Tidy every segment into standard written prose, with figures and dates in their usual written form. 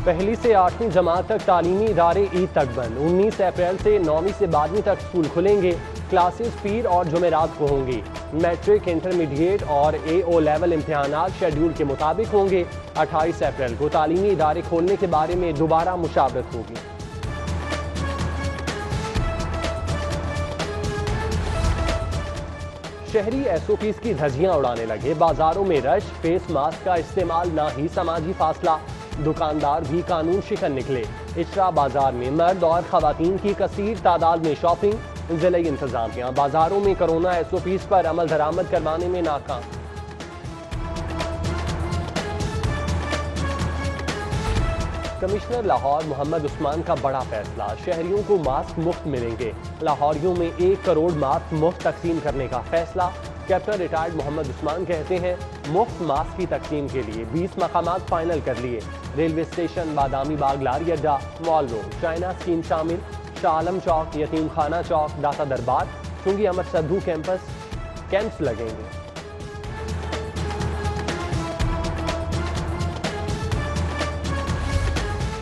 پہلی سے 8ویں جماعت تک تعلیمی ادارے عید تک بند، 19 اپریل سے 9ویں سے 12ویں تک اسکول کھلیں گے، کلاسز پیر اور جمعرات کو ہوں گی۔ میٹرک، انٹرمیڈیٹ اور AO لیول امتحانات شیڈول کے مطابق ہوں گے۔ 28 اپریل کو تعلیمی ادارے کھولنے کے بارے میں دوبارہ مشاورت ہوگی۔ شہری SOPs کی دھجیاں اڑانے لگے، بازاروں میں رش، فیس ماسک کا استعمال نہ ہی سماجی فاصلہ، دکاندار بھی قانون شکن نکلے۔ اچرا بازار میں مرد اور خواتین کی کثیر تعداد میں شاپنگ، ضلعی انتظامیہ بازاروں میں کرونا SOPs پر عمل درآمد کروانے میں ناکام۔ کمشنر لاہور محمد عثمان کا بڑا فیصلہ، شہریوں کو ماسک مفت ملیں گے، لاہوریوں میں 1 کروڑ ماسک مفت تقسیم کرنے کا فیصلہ۔ کیپٹن ریٹائرڈ محمد عثمان کہتے ہیں مفت ماسک کی تقسیم کے لیے 20 مقامات فائنل کر لیے، ریلوے اسٹیشن، بادامی باغ لاری اڈا، مال روڈ، چائنا اسکیم شامل، شاہ عالم چوک، یتیم خانہ چوک، داتا دربار، چنگی امر سدھو کیمپس لگیں گے۔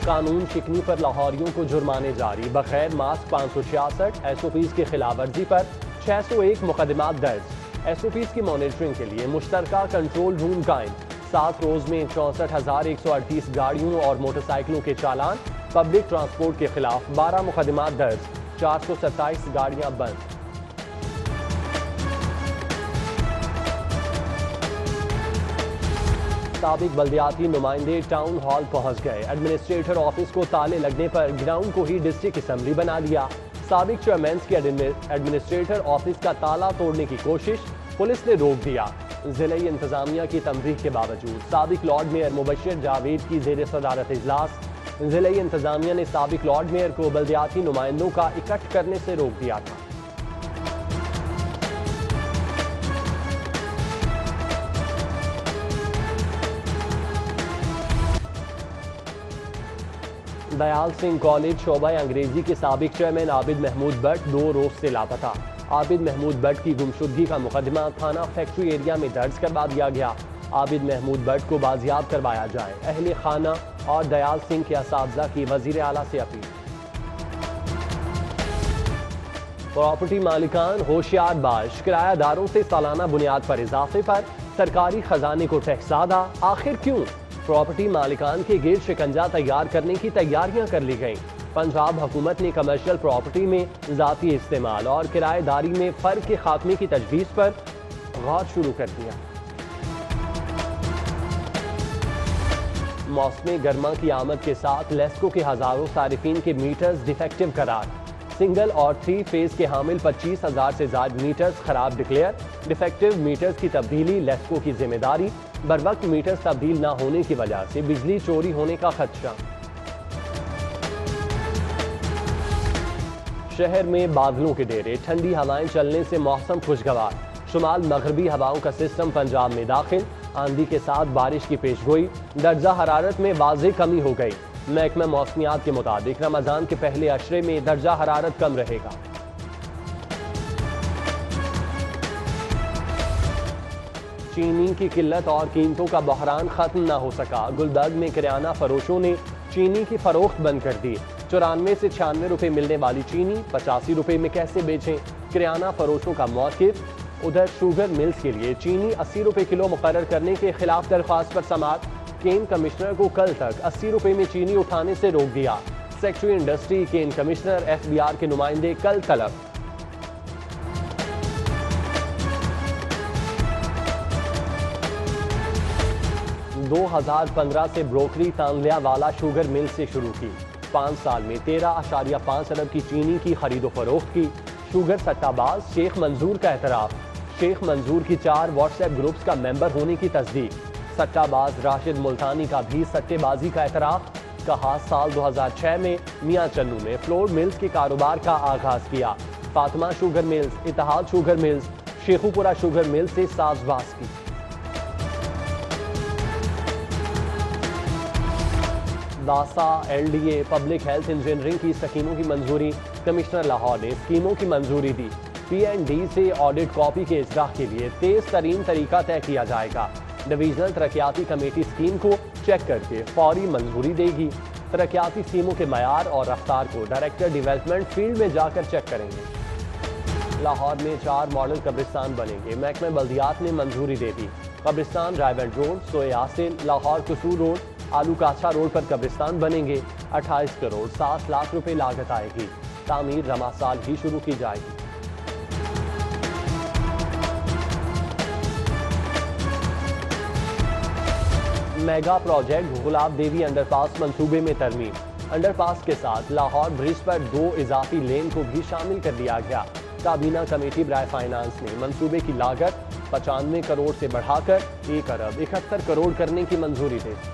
قانون شکنی پر لاہوریوں کو جرمانے جاری، بغیر ماسک 566، SOPs کی خلاف ورزی پر 601 مقدمات درج۔ SOPs کی مانیٹرنگ کے لیے مشترکہ کنٹرول روم قائم، 7 روز میں 64,138 گاڑیوں اور موٹر سائیکلوں کے چالان۔ پبلک ٹرانسپورٹ کے خلاف 12 مقدمات درج، 427 گاڑیاں بند۔ سابق بلدیاتی نمائندے ٹاؤن ہال پہنچ گئے، ایڈمنسٹریٹر آفس کو تالے لگنے پر گراؤنڈ کو ہی ڈسٹرکٹ اسمبلی بنا دیا۔ سابق چیئرمینز کی ایڈمنسٹریٹر آفس کا تالا توڑنے کی کوشش، پولیس نے روک دیا۔ ضلعی انتظامیہ کی تنبیہ کے باوجود سابق لارڈ میئر مبشر جاوید کی زیر صدارت اجلاس، ضلعی انتظامیہ نے سابق لارڈ میئر کو بلدیاتی نمائندوں کا اکٹھ کرنے سے روک دیا تھا۔ دیال سنگھ کالج شعبہ انگریزی کے سابق چیئرمین عابد محمود بٹ 2 روز سے لاپتہ۔ عابد محمود بٹ کی گمشدگی کا مقدمہ تھانہ فیکٹری ایریا میں درج کروا دیا گیا۔ عابد محمود بٹ کو بازیاب کروایا جائے، اہل خانہ اور دیال سنگھ کے اساتذہ کی وزیر اعلیٰ سے اپیل۔ پراپرٹی مالکان ہوشیار باش، کرایہ داروں سے سالانہ بنیاد پر اضافے پر سرکاری خزانے کو ٹیکس زیادہ، آخر کیوں؟ پراپرٹی مالکان کے گرد شکنجہ تیار کرنے کی تیاریاں کر لی گئیں۔ پنجاب حکومت نے کمرشل پراپرٹی میں ذاتی استعمال اور کرایہ داری میں فرق کے خاتمے کی تجویز پر غور شروع کر دیا۔ موسم گرما کی آمد کے ساتھ لیسکو کے ہزاروں صارفین کے میٹرز ڈیفیکٹو قرار، سنگل اور 3 فیز کے حامل 25,000 سے زائد میٹرز خراب ڈکلیئر۔ ڈیفیکٹو میٹرز کی تبدیلی لیسکو کی ذمہ داری، بروقت میٹرز تبدیل نہ ہونے کی وجہ سے بجلی چوری ہونے کا خدشہ۔ شہر میں بادلوں کے ڈیرے، ٹھنڈی ہوائیں چلنے سے موسم خوشگوار، شمال مغربی ہواؤں کا سسٹم پنجاب میں داخل، آندھی کے ساتھ بارش کی پیشگوئی، درجہ حرارت میں واضح کمی ہو گئی۔ محکمہ موسمیات کے مطابق رمضان کے پہلے عشرے میں درجہ حرارت کم رہے گا۔ چینی کی قلت اور قیمتوں کا بحران ختم نہ ہو سکا، گلبرگ میں کریانہ فروشوں نے چینی کی فروخت بند کر دی۔ 94 سے 96 روپے ملنے والی چینی 85 روپے میں کیسے بیچیں، کریانہ فروشوں کا موقف۔ ادھر شوگر ملز کے لیے چینی 80 روپے کلو مقرر کرنے کے خلاف درخواست پر سماعت، کین کمشنر کو کل تک 80 روپے میں چینی اٹھانے سے روک دیا۔ Secretary industry can commissioner FBR کے نمائندے کل طلب۔ دو 2015 سے بروکری تانلیہ والا شوگر مل سے شروع کی، 5 سال میں 13.5 ارب کی چینی کی خرید و فروخت کی۔ شوگر سٹہ باز شیخ منظور کا اعتراف، شیخ منظور کی 4 واٹس ایپ گروپس کا ممبر ہونے کی تصدیق۔ سٹہ باز راشد ملتانی کا بھی سٹے بازی کا اعتراف، کہا سال 2006 میں میاں چنو میں فلور ملز کے کاروبار کا آغاز کیا۔ فاطمہ شوگر ملز، اتحاد شوگر ملز، شیخو پورہ شوگر ملز سے ساز باز کی۔ داسا LDA پبلک ہیلتھ انجینئرنگ کی اسکیموں کی منظوری، کمشنر لاہور نے اسکیموں کی منظوری دی۔ PND سے آڈٹ کاپی کے اجراء کے لیے تیز ترین طریقہ طے کیا جائے گا، ڈویژنل ترقیاتی کمیٹی اسکیم کو چیک کر کے فوری منظوری دے گی۔ ترقیاتی اسکیموں کے معیار اور رفتار کو ڈائریکٹر ڈیولپمنٹ فیلڈ میں جا کر چیک کریں گے۔ لاہور میں 4 ماڈل قبرستان بنیں گے، محکمہ بلدیات نے منظوری دے دی۔ قبرستان رائیونڈ روڈ، سوئے یاسین، لاہور قصور روڈ، آلو کاچھا روڈ پر قبرستان بنیں گے۔ 28 کروڑ 7 لاکھ روپے لاگت آئے گی۔ تعمیر رواں سال ہی شروع کی جائے گی۔ میگا پروجیکٹ گلاب دیوی انڈر پاس منصوبے میں ترمیم۔ انڈر پاس کے ساتھ لاہور برج پر 2 اضافی لین کو بھی شامل کر دیا گیا۔ کابینہ کمیٹی برائے فائنانس نے منصوبے کی لاگت 95 کروڑ سے بڑھا کر 1 ارب 71 کروڑ کرنے کی منظوری دے دی۔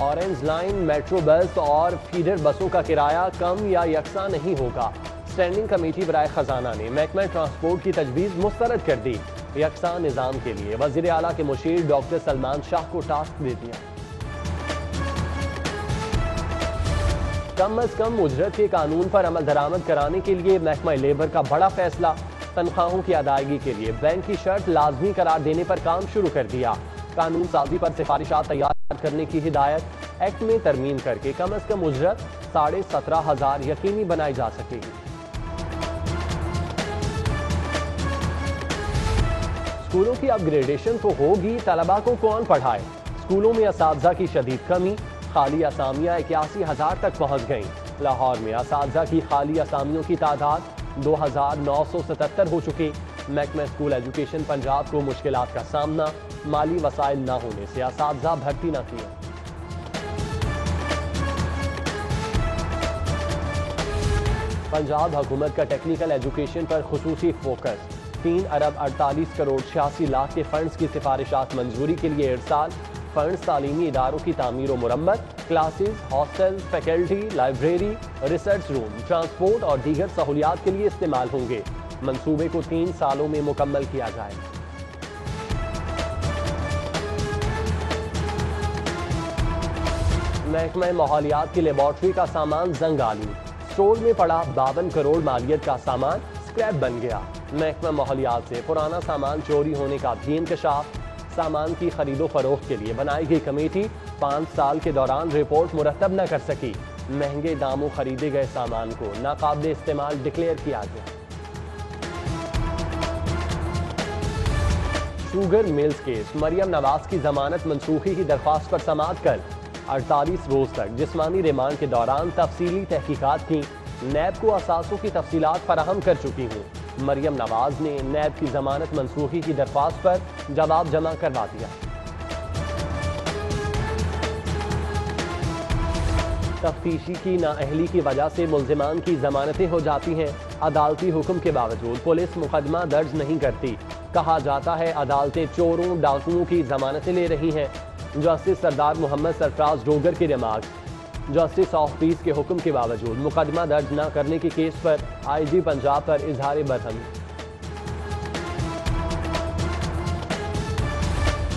اورنج لائن میٹرو بس اور فیڈر بسوں کا کرایہ کم یا یکساں نہیں ہوگا۔ اسٹینڈنگ کمیٹی برائے خزانہ نے محکمہ ٹرانسپورٹ کی تجویز مسترد کر دی۔ یکساں نظام کے لیے وزیر اعلیٰ کے مشیر ڈاکٹر سلمان شاہ کو ٹاسک دے دیا۔ کم از کم اجرت کے قانون پر عمل درآمد کرانے کے لیے محکمہ لیبر کا بڑا فیصلہ۔ تنخواہوں کی ادائیگی کے لیے بینک کی شرط لازمی قرار دینے پر کام شروع کر دیا۔ قانون سازی پر سفارشات تیار کرنے کی ہدایت۔ ایکٹ میں ترمیم کر کے کم از کم اجرت 17,500 یقینی بنائی جا سکے گی۔ اسکولوں کی اپ گریڈیشن تو ہوگی، طلباء کو کون پڑھائے؟ اسکولوں میں اساتذہ کی شدید کمی، خالی اسامیاں 81,000 تک پہنچ گئیں۔ لاہور میں اساتذہ کی خالی اسامیوں کی تعداد 2,977 ہو چکی۔ محکمہ اسکول ایجوکیشن پنجاب کو مشکلات کا سامنا، مالی وسائل نہ ہونے سے اساتذہ بھرتی نہ کیے۔ پنجاب حکومت کا ٹیکنیکل ایجوکیشن پر خصوصی فوکس۔ 3 ارب 48 کروڑ 86 لاکھ کے فنڈز کی سفارشات منظوری کے لیے ارسال۔ فنڈز تعلیمی اداروں کی تعمیر و مرمت، classes, hostel, faculty, library, research room, transport اور دیگر سہولیات کے لیے استعمال ہوں گے۔ منصوبے کو 3 سالوں میں مکمل کیا جائے گا۔ محکمہ ماحولیات کی لیبارٹری کا سامان زنگ آلود۔ اسٹور میں پڑا 52 کروڑ مالیت کا سامان اسکریپ بن گیا۔ محکمہ ماحولیات سے پرانا سامان چوری ہونے کا بھی انکشاف۔ سامان کی خرید و فروخت کے لیے بنائی گئی کمیٹی 5 سال کے دوران رپورٹ مرتب نہ کر سکی۔ مہنگے داموں خریدے گئے سامان کو ناقابل استعمال ڈکلیئر کیا گیا۔ Sugar mills case, Maryam Nawaz کی ضمانت منسوخی کی درخواست پر سماعت کل 48 روز تک جسمانی ریمانڈ کے دوران تفصیلی تحقیقات کی۔ نیب کو اثاثوں کی تفصیلات فراہم کر چکی ہوں۔ مریم نواز نے نیب کی ضمانت منسوخی کی درخواست پر جواب جمع کروا دیا۔ تفتیشی کی نااہلی کی وجہ سے ملزمان کی ضمانتیں ہو جاتی ہیں۔ عدالتی حکم کے باوجود پولیس مقدمہ درج نہیں کرتی۔ کہا جاتا ہے عدالتیں چوروں ڈاکوؤں کی ضمانتیں لے رہی ہیں۔ جسٹس سردار محمد سرفراز ڈوگر کی ریمارکس۔ جسٹس آف پیس کے حکم کے باوجود مقدمہ درج نہ کرنے کے کیس پر آئی جی پنجاب پر اظہار برہمی۔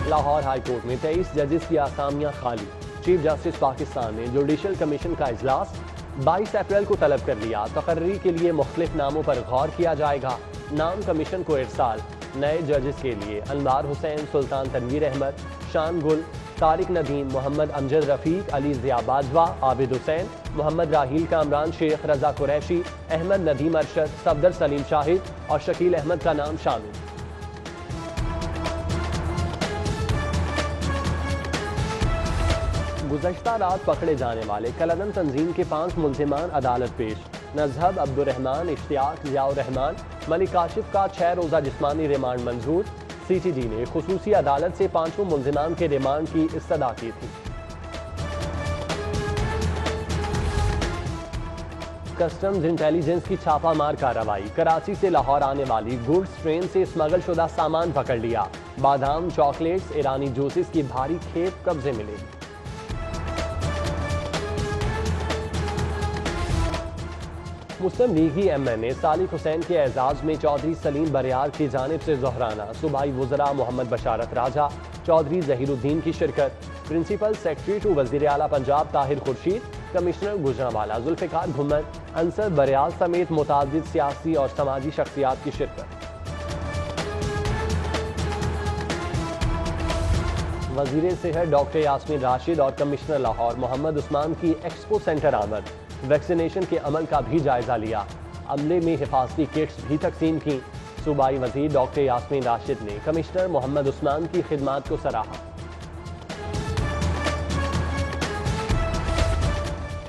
لاہور ہائی کورٹ میں 23 ججز کی اسامیاں خالی۔ چیف جسٹس پاکستان نے جوڈیشل کمیشن کا اجلاس 22 اپریل کو طلب کر لیا۔ تقرری کے لیے مختلف ناموں پر غور کیا جائے گا۔ نام کمیشن کو ارسال۔ نئے ججز کے لیے انوار حسین، سلطان تنویر احمد، شان گل، طارق ندیم، محمد امجد رفیق، علی ضیاء باجوہ، عابد حسین، محمد راحیل کامران شیخ، رضا قریشی، احمد ندیم ارشد، صفدر سلیم شاہد اور شکیل احمد کا نام شامل۔ گزشتہ رات پکڑے جانے والے کلعدم تنظیم کے 5 ملزمان عدالت پیش۔ نزہب، عبد الرحمان، اشتیاق، ضیاء الرحمان، ملک کاشف کا 6 روزہ جسمانی ریمانڈ منظور۔ سی ٹی ڈی نے خصوصی عدالت سے 5 ملزمان کے ریمانڈ کی استدعا کی تھی۔ کسٹمز انٹیلیجنس کی چھاپہ مار کارروائی۔ کراچی سے لاہور آنے والی گوڈز ٹرین سے اسمگل شدہ سامان پکڑ لیا۔ بادام، چاکلیٹس، ایرانی جوسز کی بھاری کھیپ قبضے ملے۔ مسلم لیگی ایم این اے صالح حسین کے اعزاز میں چودھری سلیم بریار کی جانب سے ظہرانہ۔ صوبائی وزراء محمد بشارت راجہ، چودھری ظہیر الدین کی شرکت۔ پرنسپل سیکرٹری ٹو وزیر اعلیٰ پنجاب طاہر خورشید، کمشنر گوجرانوالہ ذوالفقار گھمن، انصر بریال سمیت متعدد سیاسی اور سماجی شخصیات کی شرکت۔ وزیر صحت ڈاکٹر یاسمین راشد اور کمشنر لاہور محمد عثمان کی ایکسپو سینٹر آمد، ویکسینیشن کے عمل کا بھی جائزہ لیا، عملے میں حفاظتی کٹس بھی تقسیم کی۔ صوبائی وزیر ڈاکٹر یاسمین راشد نے کمشنر محمد عثمان کی خدمات کو سراہا۔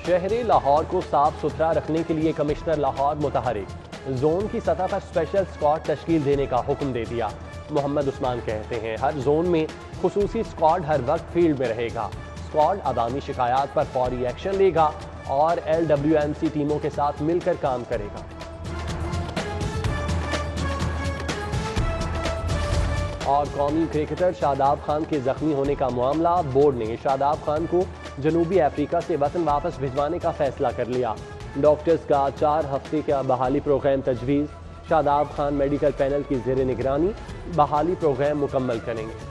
شہر لاہور کو صاف ستھرا رکھنے کے لیے کمشنر لاہور متحرک، زون کی سطح پر اسپیشل اسکواڈ تشکیل دینے کا حکم دے دیا۔ محمد عثمان کہتے ہیں ہر زون میں خصوصی اسکواڈ ہر وقت فیلڈ میں رہے گا، اسکواڈ عوامی شکایات پر فوری ایکشن لے گا اور LWMC ٹیموں کے ساتھ مل کر کام کرے گا۔ اور قومی کرکٹر شاداب خان کے زخمی ہونے کا معاملہ، بورڈ نے شاداب خان کو جنوبی افریقہ سے وطن واپس بھجوانے کا فیصلہ کر لیا۔ ڈاکٹرز کا 4 ہفتے کا بحالی پروگرام تجویز، شاداب خان میڈیکل پینل کی زیر نگرانی بحالی پروگرام مکمل کریں گے۔